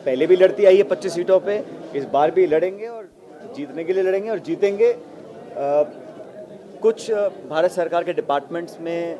पहले भी लड़ती आई है 25 सीटों पे, इस बार भी लड़ेंगे और जीतने के लिए लड़ेंगे और जीतेंगे। कुछ भारत सरकार के डिपार्टमेंट्स में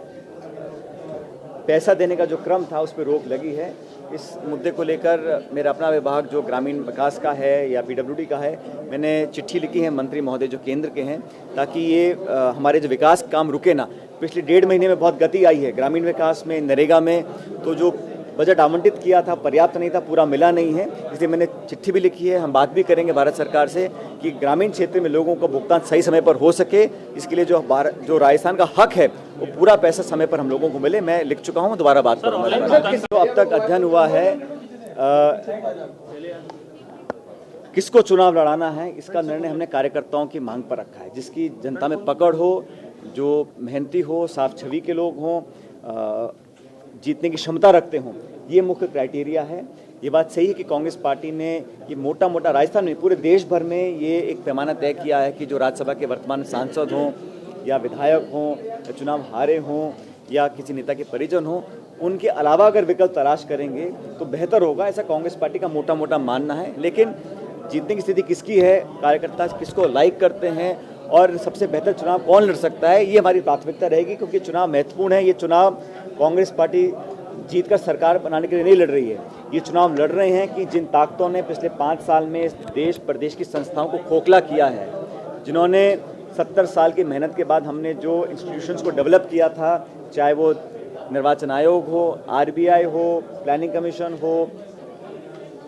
पैसा देने का जो क्रम था उस पर रोक लगी है। इस मुद्दे को लेकर मेरा अपना विभाग जो ग्रामीण विकास का है या पीडब्ल्यूडी का है, मैंने चिट्ठी लिखी है मंत्री महोदय जो केंद्र के हैं, ताकि ये हमारे जो विकास काम रुके ना। पिछले 1.5 महीने में बहुत गति आई है ग्रामीण विकास में, नरेगा में, तो जो बजट आवंटित किया था पर्याप्त नहीं था, पूरा मिला नहीं है। इसलिए मैंने चिट्ठी भी लिखी है, हम बात भी करेंगे भारत सरकार से कि ग्रामीण क्षेत्र में लोगों का भुगतान सही समय पर हो सके। इसके लिए जो राजस्थान का हक है वो पूरा पैसा समय पर हम लोगों को मिले। मैं लिख चुका हूँ, दोबारा बात करूँगा। तो अब तक अध्ययन हुआ है किसको चुनाव लड़ाना है, इसका निर्णय हमने कार्यकर्ताओं की मांग पर रखा है। जिसकी जनता में पकड़ हो, जो मेहनती हो, साफ छवि के लोग हों, जीतने की क्षमता रखते हों, ये मुख्य क्राइटेरिया है। ये बात सही है कि कांग्रेस पार्टी ने ये मोटा मोटा राजस्थान में, पूरे देश भर में ये एक पैमाना तय किया है कि जो राज्यसभा के वर्तमान सांसद हों या विधायक हों या चुनाव हारे हों या किसी नेता के परिजन हों, उनके अलावा अगर विकल्प तलाश करेंगे तो बेहतर होगा, ऐसा कांग्रेस पार्टी का मोटा मोटा मानना है। लेकिन जीतने की स्थिति किसकी है, कार्यकर्ता किसको लाइक करते हैं और सबसे बेहतर चुनाव कौन लड़ सकता है, ये हमारी प्राथमिकता रहेगी। क्योंकि चुनाव महत्वपूर्ण है। ये चुनाव कांग्रेस पार्टी जीतकर सरकार बनाने के लिए नहीं लड़ रही है, ये चुनाव लड़ रहे हैं कि जिन ताकतों ने पिछले 5 साल में इस देश प्रदेश की संस्थाओं को खोखला किया है, जिन्होंने 70 साल की मेहनत के बाद हमने जो इंस्टीट्यूशंस को डेवलप किया था, चाहे वो निर्वाचन आयोग हो, आरबीआई हो, प्लानिंग कमीशन हो,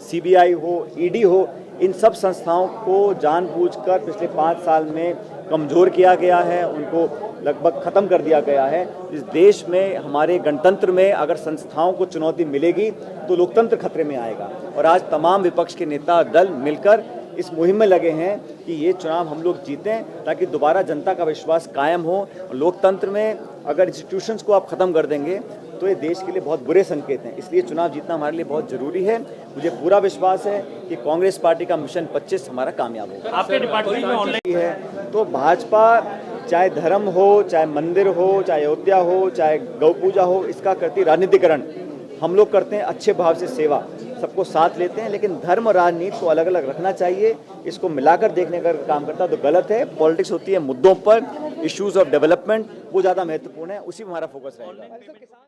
सीबीआई हो, ईडी हो, इन सब संस्थाओं को जानबूझकर पिछले 5 साल में कमज़ोर किया गया है, उनको लगभग ख़त्म कर दिया गया है। इस देश में हमारे गणतंत्र में अगर संस्थाओं को चुनौती मिलेगी तो लोकतंत्र खतरे में आएगा। और आज तमाम विपक्ष के नेता दल मिलकर इस मुहिम में लगे हैं कि ये चुनाव हम लोग जीतें, ताकि दोबारा जनता का विश्वास कायम हो। लोकतंत्र में अगर इंस्टीट्यूशंस को आप ख़त्म कर देंगे तो ये देश के लिए बहुत बुरे संकेत हैं। इसलिए चुनाव जीतना हमारे लिए बहुत ज़रूरी है। मुझे पूरा विश्वास है कि कांग्रेस पार्टी का मिशन 25 हमारा कामयाब होगा। आपके डिपार्टमेंट में ऑनलाइन है तो भाजपा, चाहे धर्म हो, चाहे मंदिर हो, चाहे अयोध्या हो, चाहे गौ पूजा हो, इसका करती राजनीतिकरण। हम लोग करते हैं अच्छे भाव से सेवा, सबको साथ लेते हैं, लेकिन धर्म और राजनीति को अलग अलग रखना चाहिए। इसको मिलाकर देखने का काम करता तो गलत है। पॉलिटिक्स होती है मुद्दों पर, इश्यूज ऑफ डेवलपमेंट, वो ज़्यादा महत्वपूर्ण है, उसी में हमारा फोकस रहेगा।